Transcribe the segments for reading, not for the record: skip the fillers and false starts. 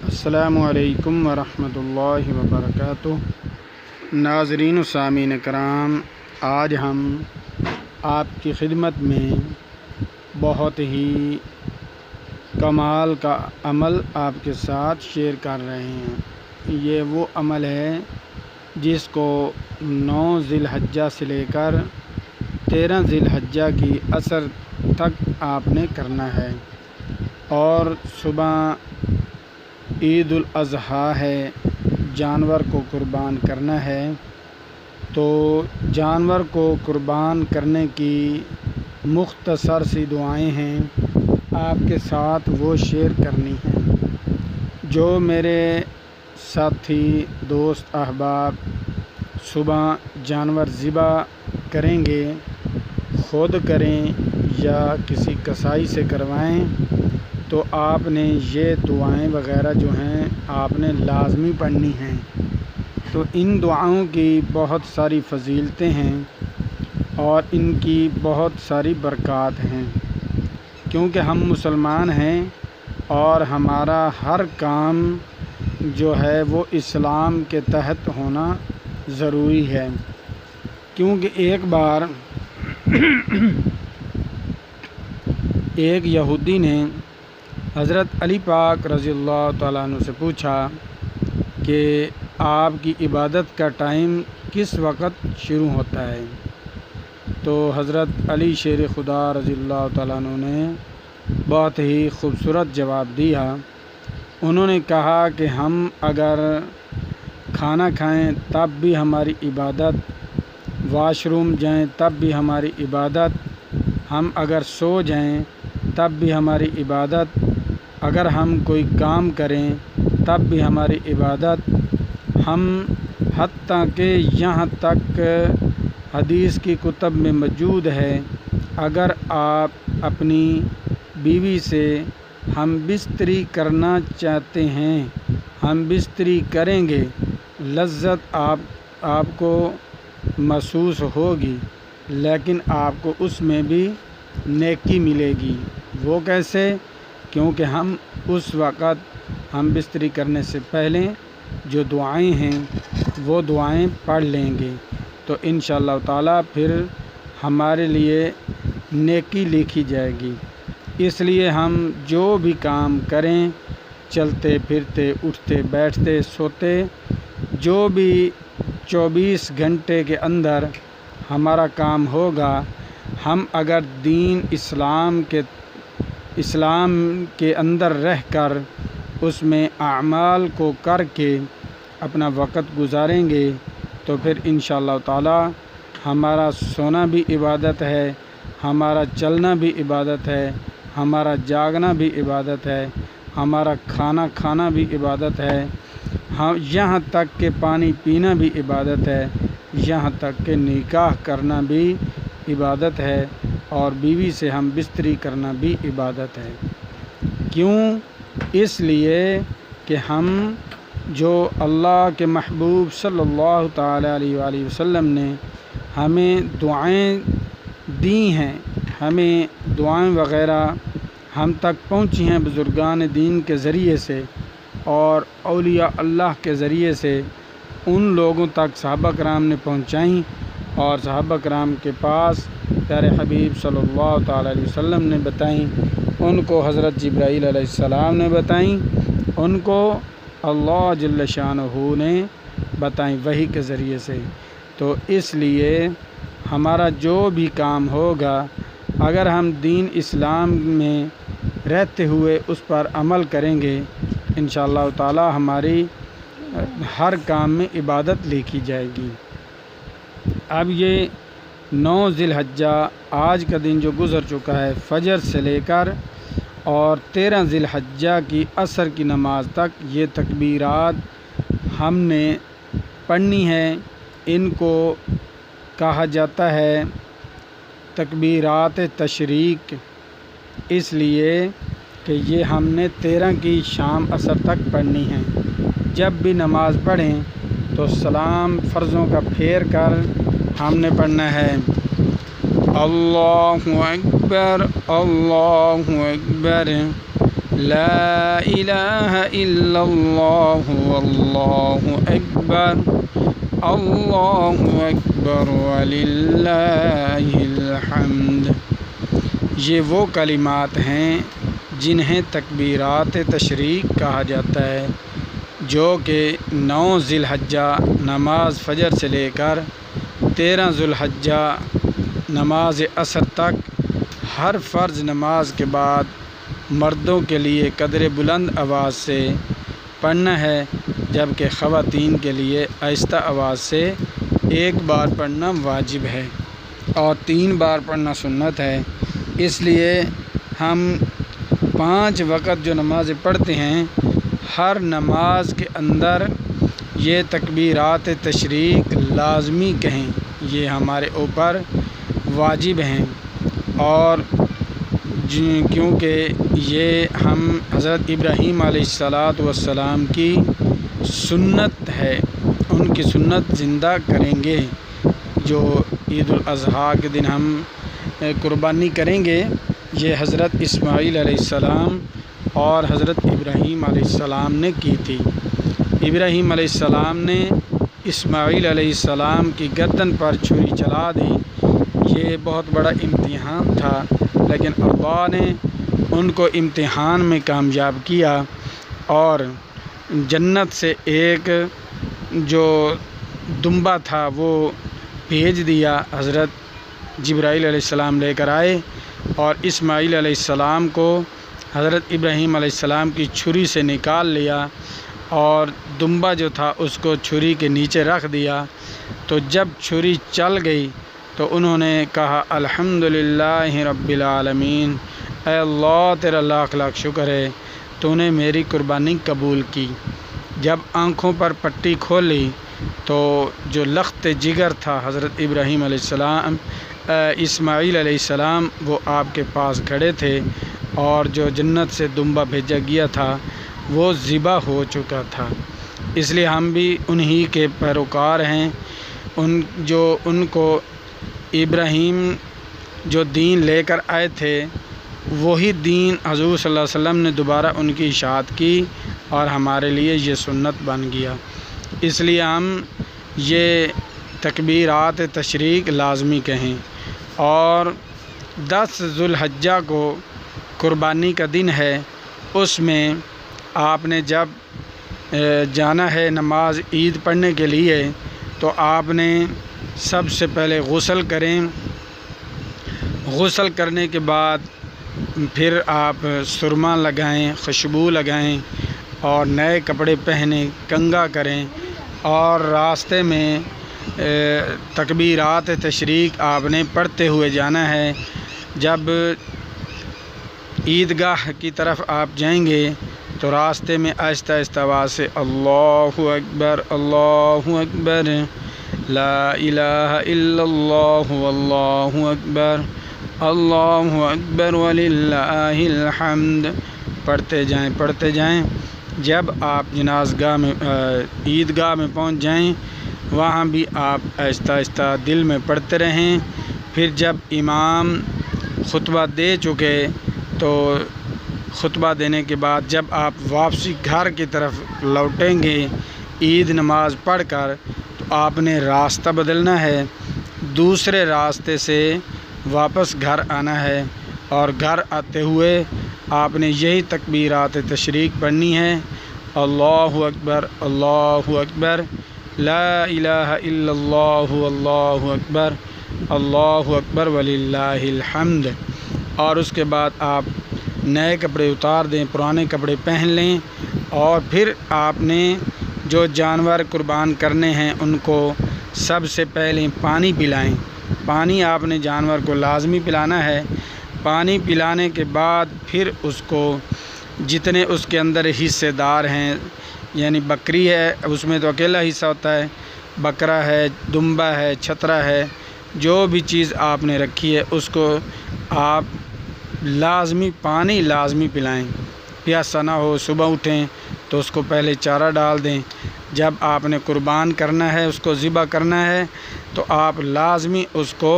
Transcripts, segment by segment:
السلام علیکم ورحمۃ اللہ وبرکاتہ۔ ناظرین و سامعین کرام، آج ہم آپ کی خدمت میں بہت ہی کمال کا عمل آپ کے ساتھ شیئر کر رہے ہیں۔ یہ وہ عمل ہے جس کو 9 ذی الحجہ سے لے کر 13 ذی الحجہ کی عصر تک آپ نے کرنا ہے، اور صبح عید الاضحیٰ ہے، جانور کو قربان کرنا ہے، تو جانور کو قربان کرنے کی مختصر سی دعائیں ہیں، آپ کے ساتھ وہ شیئر کرنی ہیں۔ جو میرے ساتھی دوست احباب صبح جانور ذبح کریں گے، خود کریں یا کسی کسائی سے کروائیں، تو آپ نے یہ دعائیں وغیرہ جو ہیں آپ نے لازمی پڑھنی ہیں۔ تو ان دعاؤں کی بہت ساری فضیلتیں ہیں اور ان کی بہت ساری برکات ہیں، کیونکہ ہم مسلمان ہیں اور ہمارا ہر کام جو ہے وہ اسلام کے تحت ہونا ضروری ہے۔ کیونکہ ایک بار ایک یہودی نے حضرت علی پاک رضی اللہ تعالیٰ عنہ سے پوچھا کہ آپ کی عبادت کا ٹائم کس وقت شروع ہوتا ہے؟ تو حضرت علی شیر خدا رضی اللہ تعالیٰ عنہ نے بہت ہی خوبصورت جواب دیا۔ انہوں نے کہا کہ ہم اگر کھانا کھائیں تب بھی ہماری عبادت، واش روم جائیں تب بھی ہماری عبادت، ہم اگر سو جائیں تب بھی ہماری عبادت، اگر ہم کوئی کام کریں تب بھی ہماری عبادت، ہم حتیٰ کہ یہاں تک حدیث کی کتب میں موجود ہے، اگر آپ اپنی بیوی سے ہم بستری کرنا چاہتے ہیں، ہم بستری کریں گے، لذت آپ کو محسوس ہوگی، لیکن آپ کو اس میں بھی نیکی ملے گی۔ وہ کیسے؟ کیونکہ ہم اس وقت ہم بستری کرنے سے پہلے جو دعائیں ہیں وہ دعائیں پڑھ لیں گے، تو انشاءاللہ تعالیٰ پھر ہمارے لیے نیکی لکھی جائے گی۔ اس لیے ہم جو بھی کام کریں، چلتے پھرتے، اٹھتے بیٹھتے، سوتے، جو بھی 24 گھنٹے کے اندر ہمارا کام ہوگا، ہم اگر دین اسلام کے اندر رہ کر اس میں اعمال کو کر کے اپنا وقت گزاریں گے، تو پھر انشاءاللہ تعالی ہمارا سونا بھی عبادت ہے، ہمارا چلنا بھی عبادت ہے، ہمارا جاگنا بھی عبادت ہے، ہمارا کھانا کھانا بھی عبادت ہے، یہاں تک کہ پانی پینا بھی عبادت ہے، یہاں تک کہ نکاح کرنا بھی عبادت ہے، اور بیوی سے ہم بستری کرنا بھی عبادت ہے۔ کیوں؟ اس لیے کہ ہم جو اللہ کے محبوب صلی اللہ تعالیٰ علیہ وآلہ وسلم نے ہمیں دعائیں دی ہیں، ہمیں دعائیں وغیرہ ہم تک پہنچی ہیں بزرگان دین کے ذریعے سے اور اولیاء اللہ کے ذریعے سے، ان لوگوں تک صحابہ کرام نے پہنچائیں، اور صحابہ کرام کے پاس پیارے حبیب صلی اللہ تعالیٰ علیہ وسلم نے بتائیں، ان کو حضرت جبرائیل علیہ السلام نے بتائیں، ان کو اللہ جل شانہ نے بتائیں وحی کے ذریعے سے۔ تو اس لیے ہمارا جو بھی کام ہوگا، اگر ہم دین اسلام میں رہتے ہوئے اس پر عمل کریں گے، انشاءاللہ تعالی ہماری ہر کام میں عبادت لکھی جائے گی۔ اب یہ 9 ذی الحجہ آج کا دن جو گزر چکا ہے، فجر سے لے کر اور 13 ذی الحجہ کی عصر کی نماز تک یہ تکبیرات ہم نے پڑھنی ہے۔ ان کو کہا جاتا ہے تکبیرات تشریق، اس لیے کہ یہ ہم نے 13 کی شام عصر تک پڑھنی ہے۔ جب بھی نماز پڑھیں تو سلام فرضوں کا پھیر کر ہم نے پڑھنا ہے، اللہ اکبر اللہ اکبر لا الہ الا اللہ واللہ اکبر اللہ اکبر وللہ الحمد۔ یہ وہ کلمات ہیں جنہیں تکبیرات تشریق کہا جاتا ہے، جو کہ 9 ذی الحجہ نماز فجر سے لے کر 13 ذی الحجہ نماز عصر تک ہر فرض نماز کے بعد مردوں کے لیے قدر بلند آواز سے پڑھنا ہے، جبکہ خواتین کے لیے آہستہ آواز سے 1 بار پڑھنا واجب ہے اور 3 بار پڑھنا سنت ہے۔ اس لیے ہم 5 وقت جو نمازیں پڑھتے ہیں، ہر نماز کے اندر یہ تکبیرات تشریق لازمی کہیں، یہ ہمارے اوپر واجب ہیں، اور کیونکہ یہ ہم حضرت ابراہیم علیہ السلام کی سنت ہے، ان کی سنت زندہ کریں گے۔ جو عید الاضحیٰ کے دن ہم قربانی کریں گے، یہ حضرت اسماعیل علیہ السلام اور حضرت ابراہیم علیہ السلام نے کی تھی۔ ابراہیم علیہ السلام نے اسماعیل علیہ السلام کی گردن پر چھری چلا دی، یہ بہت بڑا امتحان تھا، لیکن اللہ نے ان کو امتحان میں کامیاب کیا اور جنت سے ایک جو دمبا تھا وہ بھیج دیا، حضرت جبرائیل علیہ السلام لے کر آئے اور اسماعیل علیہ السلام کو حضرت ابراہیم علیہ السلام کی چھری سے نکال لیا اور دمبا جو تھا اس کو چھری کے نیچے رکھ دیا۔ تو جب چھری چل گئی تو انہوں نے کہا الحمدللہ رب العالمین، اے اللہ تیرا لاکھ لاکھ شکر ہے، تو نے میری قربانی قبول کی۔ جب آنکھوں پر پٹی کھولی تو جو لخت جگر تھا حضرت ابراہیم علیہ السلام اسماعیل علیہ السلام وہ آپ کے پاس کھڑے تھے، اور جو جنت سے دمبا بھیجا گیا تھا وہ ذبح ہو چکا تھا۔ اس لیے ہم بھی انہی کے پیروکار ہیں، ان کو ابراہیم جو دین لے کر آئے تھے وہی دین حضور صلی اللہ علیہ وسلم نے دوبارہ ان کی اشاعت کی اور ہمارے لیے یہ سنت بن گیا۔ اس لیے ہم یہ تکبیرات تشریق لازمی کہیں۔ اور 10 ذی الحجہ کو قربانی کا دن ہے، اس میں آپ نے جب جانا ہے نماز عید پڑھنے کے لیے تو آپ نے سب سے پہلے غسل کریں، غسل کرنے کے بعد پھر آپ سرما لگائیں، خوشبو لگائیں اور نئے کپڑے پہنیں، کنگھا کریں، اور راستے میں تکبیرات تشریق آپ نے پڑھتے ہوئے جانا ہے۔ جب عیدگاہ کی طرف آپ جائیں گے تو راستے میں آہستہ آہستہ آواز سے اللہ اکبر اللہ اکبر لا الہ الا اللہ واللہ اکبر اللہ اکبر وللہ الحمد پڑھتے جائیں۔ جب آپ جنازگاہ میں عیدگاہ میں پہنچ جائیں وہاں بھی آپ آہستہ آہستہ دل میں پڑھتے رہیں۔ پھر جب امام خطبہ دے چکے تو خطبہ دینے کے بعد جب آپ واپسی گھر کی طرف لوٹیں گے عید نماز پڑھ کر، تو آپ نے راستہ بدلنا ہے، دوسرے راستے سے واپس گھر آنا ہے، اور گھر آتے ہوئے آپ نے یہی تکبیرات تشریق پڑھنی ہے، اللہ اکبر لا الہ الا اللہ واللہ اکبر وللہ الحمد۔ اور اس کے بعد آپ نئے کپڑے اتار دیں، پرانے کپڑے پہن لیں، اور پھر آپ نے جو جانور قربان کرنے ہیں ان کو سب سے پہلے پانی پلائیں۔ پانی آپ نے جانور کو لازمی پلانا ہے۔ پانی پلانے کے بعد پھر اس کو جتنے اس کے اندر حصے دار ہیں، یعنی بکری ہے اس میں تو اکیلا حصہ ہوتا ہے، بکرا ہے، دمبا ہے، چھترا ہے، جو بھی چیز آپ نے رکھی ہے اس کو آپ پانی لازمی پلائیں۔ پیاسا نہ ہو، صبح اٹھیں تو اس کو پہلے چارہ ڈال دیں۔ جب آپ نے قربان کرنا ہے، اس کو ذبح کرنا ہے، تو آپ لازمی اس کو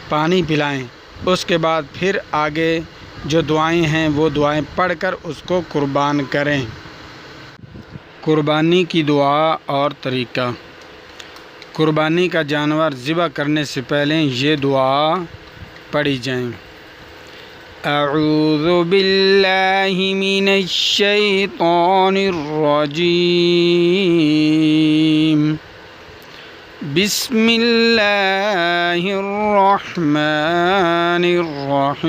پانی پلائیں۔ اس کے بعد پھر آگے جو دعائیں ہیں وہ دعائیں پڑھ کر اس کو قربان کریں۔ قربانی کی دعا اور طریقہ۔ قربانی کا جانور ذبح کرنے سے پہلے یہ دعا پڑھی جائیں۔ اعوذ باللہ من الشیطان الرجیم، بسم اللہ الرحمن الرحیم،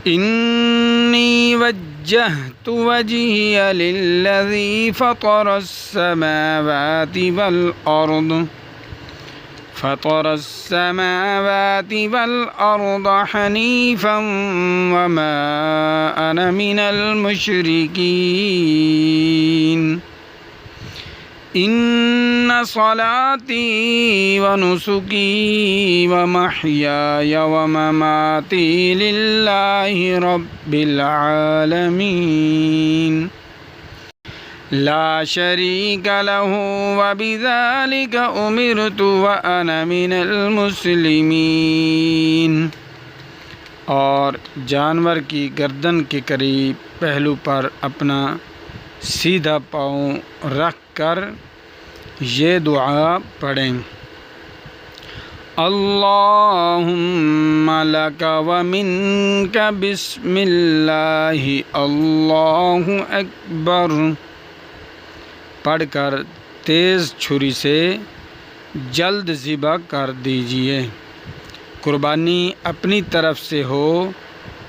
انی وجہت وجہی للذی فطر السماوات والأرض حنیفا وما أنا من المشرکین، ان صلاتی ونسکی ومحیای ومماتی للہ رب العالمین، لا شریک لہ وبذلک امرت وانا من المسلمین۔ اور جانور کی گردن کے قریب پہلو پر اپنا سیدھا پاؤں رکھ کر یہ دعا پڑھیں۔ اللہم لک ومنک بسم اللہ اللہ اکبر پڑھ کر تیز چھری سے جلد ذبح کر دیجیے۔ قربانی اپنی طرف سے ہو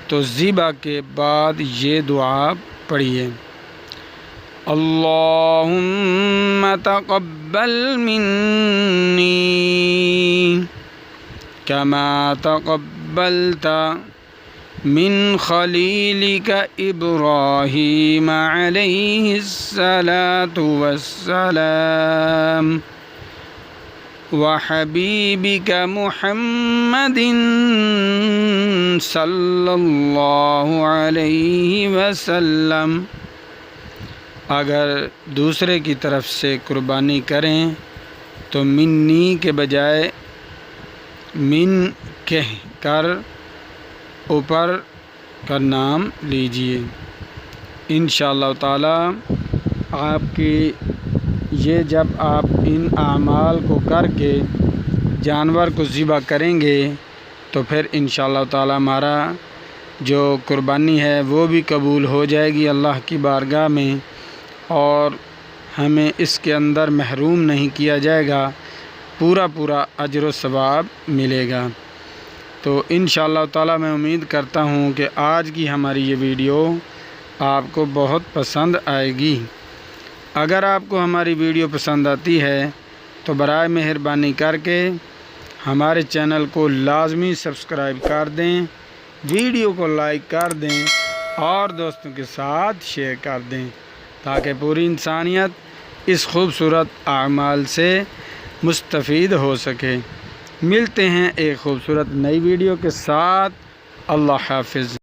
تو ذبح کے بعد یہ دعا پڑھیے۔ اللہم تقبل منی کما تقبلت من خلیلک ابراہیم علیہ الصلاۃ والسلام وحبیبک محمد صلی اللہ علیہ وسلم۔ اگر دوسرے کی طرف سے قربانی کریں تو منی کے بجائے من کہہ کر اوپر کا نام لیجئے۔ انشاءاللہ تعالی آپ کی یہ جب آپ ان اعمال کو کر کے جانور کو ذبح کریں گے تو پھر انشاءاللہ تعالی ہمارا جو قربانی ہے وہ بھی قبول ہو جائے گی اللہ کی بارگاہ میں، اور ہمیں اس کے اندر محروم نہیں کیا جائے گا، پورا اجر و ثواب ملے گا۔ تو انشاءاللہ تعالی میں امید کرتا ہوں کہ آج کی ہماری یہ ویڈیو آپ کو بہت پسند آئے گی۔ اگر آپ کو ہماری ویڈیو پسند آتی ہے تو برائے مہربانی کر کے ہمارے چینل کو لازمی سبسکرائب کر دیں، ویڈیو کو لائک کر دیں اور دوستوں کے ساتھ شیئر کر دیں تاکہ پوری انسانیت اس خوبصورت اعمال سے مستفید ہو سکے۔ ملتے ہیں ایک خوبصورت نئی ویڈیو کے ساتھ۔ اللہ حافظ۔